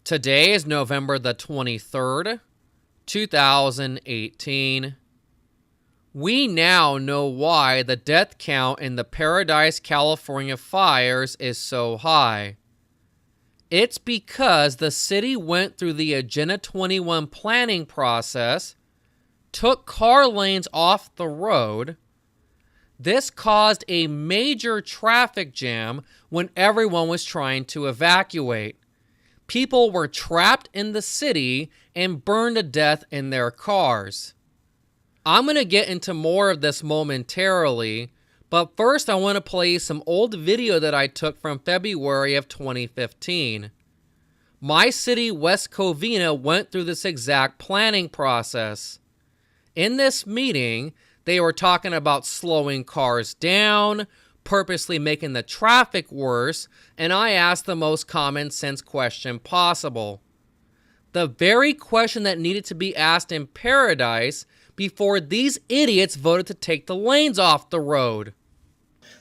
Today is November the 23rd, 2018. We now know why the death count in the Paradise, California fires is so high. It's because the city went through the Agenda 21 planning process, took car lanes off the road. This caused a major traffic jam when everyone was trying to evacuate. People were trapped in the city and burned to death in their cars. I'm going to get into more of this momentarily, but first I want to play some old video that I took from February of 2015. My city, West Covina, went through this exact planning process. In this meeting, they were talking about slowing cars down, purposely making the traffic worse, and I asked the most common sense question possible. The very question that needed to be asked in Paradise before these idiots voted to take the lanes off the road.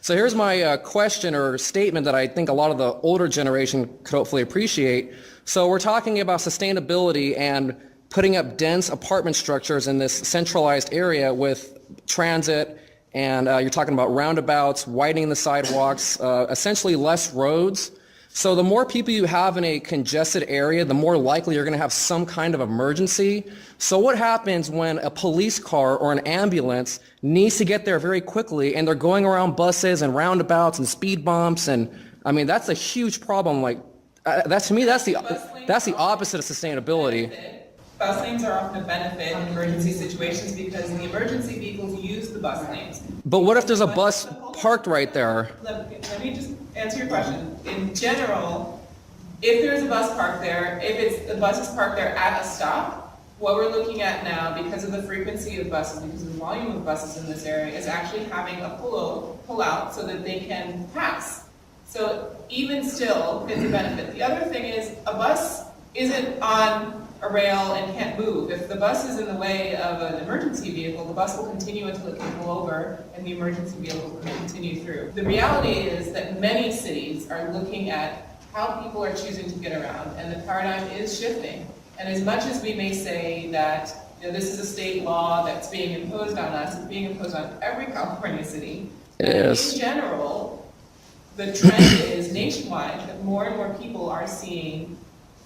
So here's my question or statement that I think a lot of the older generation could hopefully appreciate. So we're talking about sustainability and putting up dense apartment structures in this centralized area with transit, and you're talking about roundabouts, widening the sidewalks, essentially less roads. So the more people you have in a congested area, the more likely you're going to have some kind of emergency. So what happens when a police car or an ambulance needs to get there very quickly and they're going around buses and roundabouts and speed bumps? And I mean, that's a huge problem. Like that, to me, that's the opposite of sustainability. Bus lanes are often a benefit in emergency situations because the emergency vehicles use the bus lanes. But what if there's a bus parked right there? Let me just answer your question. In general, if there's a bus parked there, if the bus is parked there at a stop, what we're looking at now, because of the frequency of buses, because of the volume of buses in this area, is actually having a pull out so that they can pass. So even still, it's a benefit. The other thing is a bus isn't on a rail and can't move. If the bus is in the way of an emergency vehicle, the bus will continue until it can pull over and the emergency vehicle can continue through. The reality is that many cities are looking at how people are choosing to get around, and the paradigm is shifting. And as much as we may say that this is a state law that's being imposed on us, it's being imposed on every California city. Yes. In general, the trend is nationwide that more and more people are seeing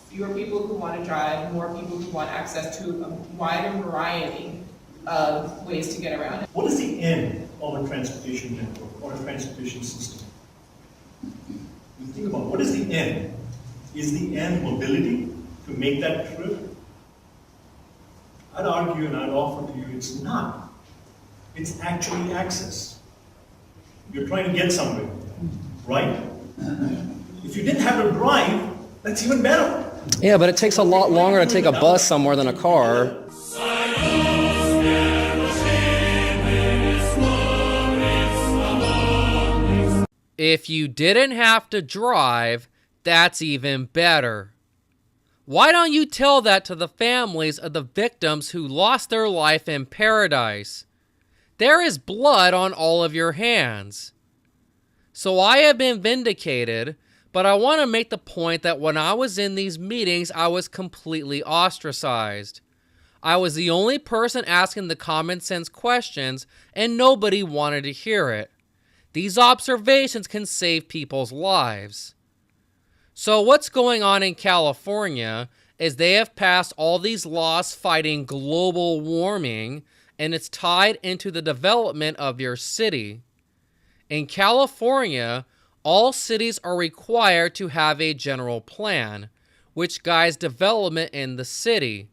fewer people who want to drive, more people who want access to a wider variety of ways to get around it. What is the end of a transportation network or a transportation system? You think about what is the end? Is the end mobility to make that trip? I'd argue and I'd offer to you it's not. It's actually access. You're trying to get somewhere, right? If you didn't have to drive, that's even better. Yeah, but it takes a lot longer to take a bus somewhere than a car. If you didn't have to drive, that's even better. Why don't you tell that to the families of the victims who lost their life in Paradise? There is blood on all of your hands. So I have been vindicated, but I want to make the point that when I was in these meetings, I was completely ostracized. I was the only person asking the common sense questions, and nobody wanted to hear it. These observations can save people's lives. So what's going on in California is they have passed all these laws fighting global warming, and it's tied into the development of your city. In California, all cities are required to have a general plan, which guides development in the city.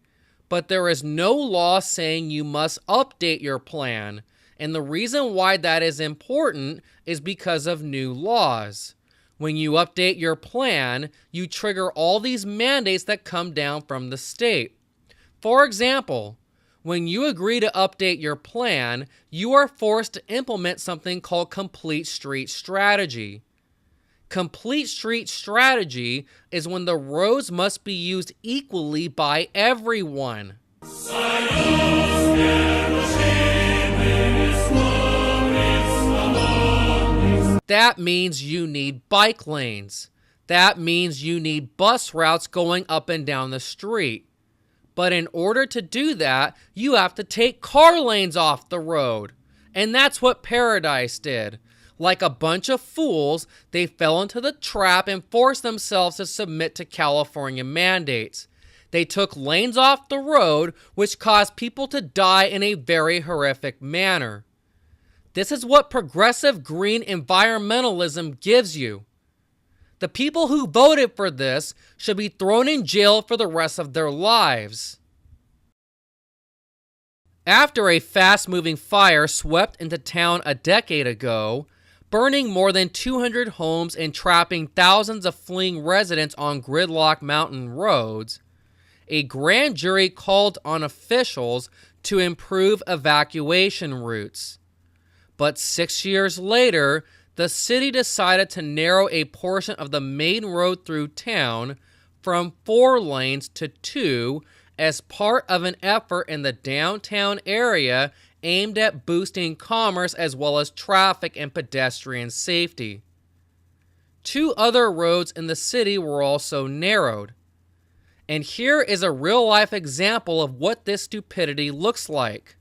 But there is no law saying you must update your plan, and the reason why that is important is because of new laws. When you update your plan, you trigger all these mandates that come down from the state. For example, when you agree to update your plan, you are forced to implement something called Complete Street Strategy. Complete Street Strategy is when the roads must be used equally by everyone. That means you need bike lanes. That means you need bus routes going up and down the street. But in order to do that, you have to take car lanes off the road. And that's what Paradise did. Like a bunch of fools, they fell into the trap and forced themselves to submit to California mandates. They took lanes off the road, which caused people to die in a very horrific manner. This is what progressive green environmentalism gives you. The people who voted for this should be thrown in jail for the rest of their lives. After a fast-moving fire swept into town a decade ago, burning more than 200 homes and trapping thousands of fleeing residents on gridlock mountain roads, a grand jury called on officials to improve evacuation routes. But 6 years later, the city decided to narrow a portion of the main road through town from 4 lanes to 2 as part of an effort in the downtown area aimed at boosting commerce as well as traffic and pedestrian safety. 2 other roads in the city were also narrowed. And here is a real-life example of what this stupidity looks like.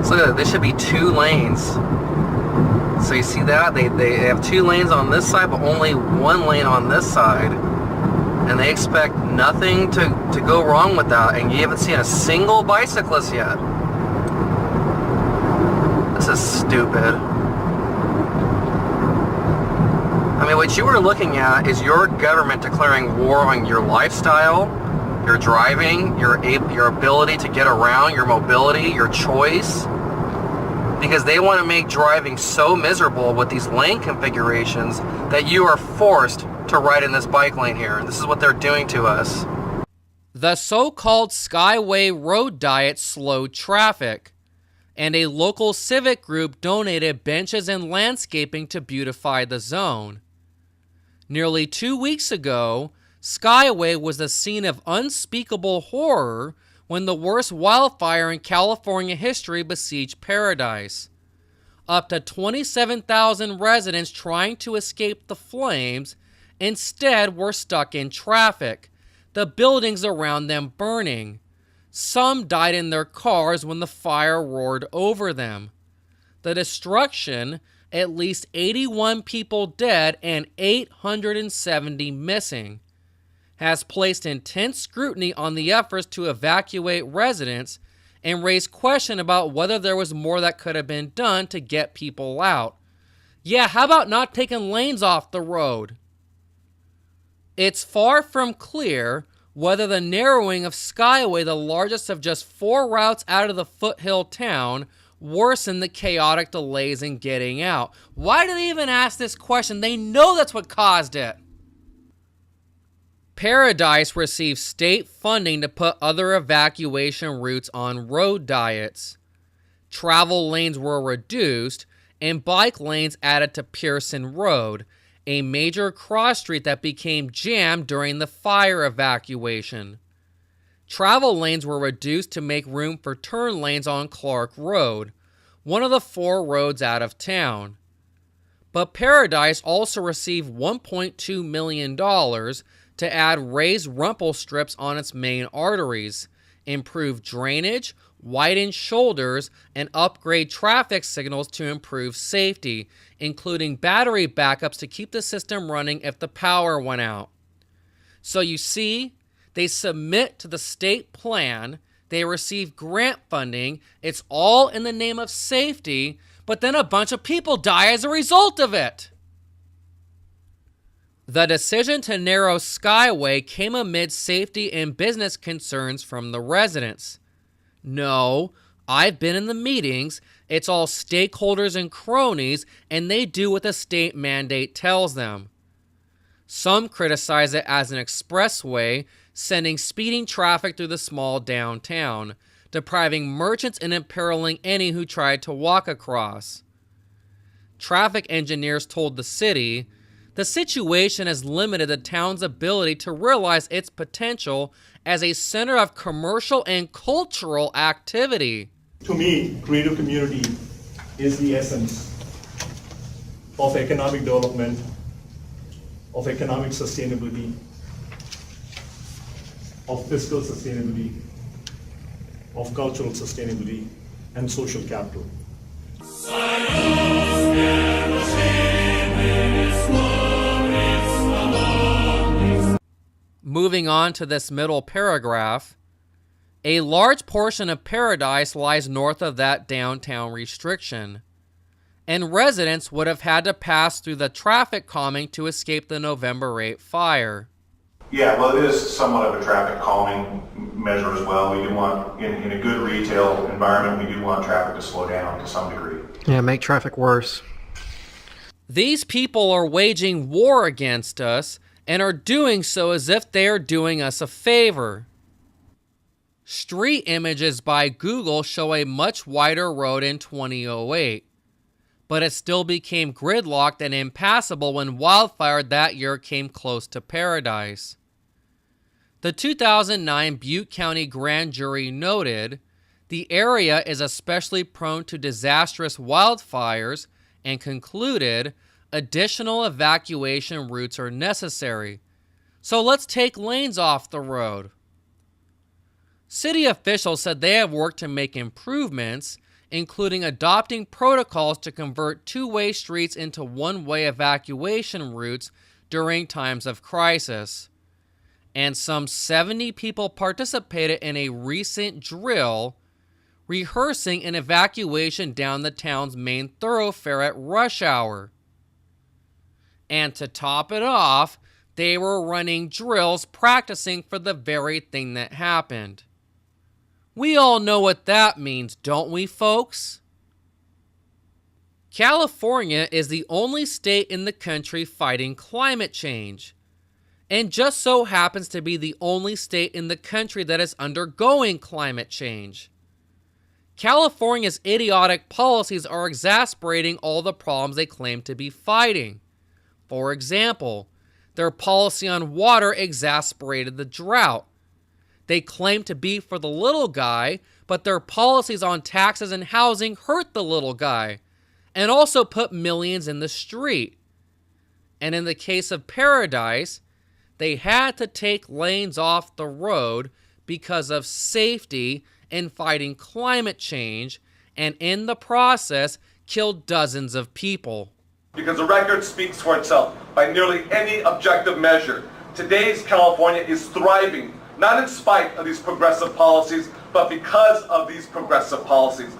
So look at that, there should be 2 lanes. So you see that? They have 2 lanes on this side, but only 1 lane on this side. And they expect nothing to go wrong with that. And you haven't seen a single bicyclist yet. This is stupid. I mean, what you are looking at is your government declaring war on your lifestyle, your driving, your ability to get around, your mobility, your choice. Because they want to make driving so miserable with these lane configurations that you are forced to ride in this bike lane here. And this is what they're doing to us. The so-called Skyway road diet slowed traffic, and a local civic group donated benches and landscaping to beautify the zone. Nearly 2 weeks ago, Skyway was the scene of unspeakable horror when the worst wildfire in California history besieged Paradise. Up to 27,000 residents trying to escape the flames instead were stuck in traffic, the buildings around them burning. Some died in their cars when the fire roared over them. The destruction, at least 81 people dead and 870 missing, has placed intense scrutiny on the efforts to evacuate residents and raised question about whether there was more that could have been done to get people out. Yeah, how about not taking lanes off the road? It's far from clear whether the narrowing of Skyway, the largest of just 4 routes out of the foothill town, worsened the chaotic delays in getting out. Why do they even ask this question? They know that's what caused it. Paradise received state funding to put other evacuation routes on road diets. Travel lanes were reduced and bike lanes added to Pearson Road, a major cross street that became jammed during the fire evacuation. Travel lanes were reduced to make room for turn lanes on Clark Road, one of the 4 roads out of town. But Paradise also received $1.2 million to add raised rumple strips on its main arteries, improve drainage, widen shoulders, and upgrade traffic signals to improve safety, including battery backups to keep the system running if the power went out. So you see, they submit to the state plan, they receive grant funding, it's all in the name of safety, but then a bunch of people die as a result of it. The decision to narrow Skyway came amid safety and business concerns from the residents. No, I've been in the meetings, it's all stakeholders and cronies, and they do what the state mandate tells them. Some criticize it as an expressway, sending speeding traffic through the small downtown, depriving merchants and imperiling any who tried to walk across. Traffic engineers told the city, The situation has limited the town's ability to realize its potential as a center of commercial and cultural activity. To me, creative community is the essence of economic development, of economic sustainability, of fiscal sustainability, of cultural sustainability, and social capital. Moving on to this middle paragraph, a large portion of Paradise lies north of that downtown restriction, and residents would have had to pass through the traffic calming to escape the November 8 fire. Yeah, well, it is somewhat of a traffic calming measure as well. We do want, in a good retail environment, we do want traffic to slow down to some degree. Yeah, make traffic worse. These people are waging war against us and are doing so as if they are doing us a favor. Street images by Google show a much wider road in 2008, but it still became gridlocked and impassable when wildfire that year came close to Paradise. The 2009 Butte County Grand Jury noted the area is especially prone to disastrous wildfires and concluded additional evacuation routes are necessary. So let's take lanes off the road. City officials said they have worked to make improvements, including adopting protocols to convert two-way streets into one-way evacuation routes during times of crisis. And some 70 people participated in a recent drill rehearsing an evacuation down the town's main thoroughfare at rush hour. And to top it off, they were running drills practicing for the very thing that happened. We all know what that means, don't we, folks? California is the only state in the country fighting climate change, and just so happens to be the only state in the country that is undergoing climate change. California's idiotic policies are exacerbating all the problems they claim to be fighting. For example, their policy on water exacerbated the drought. They claim to be for the little guy, but their policies on taxes and housing hurt the little guy, and also put millions in the street. And in the case of Paradise, they had to take lanes off the road because of safety and fighting climate change, and in the process, killed dozens of people. Because the record speaks for itself by nearly any objective measure. Today's California is thriving, not in spite of these progressive policies, but because of these progressive policies.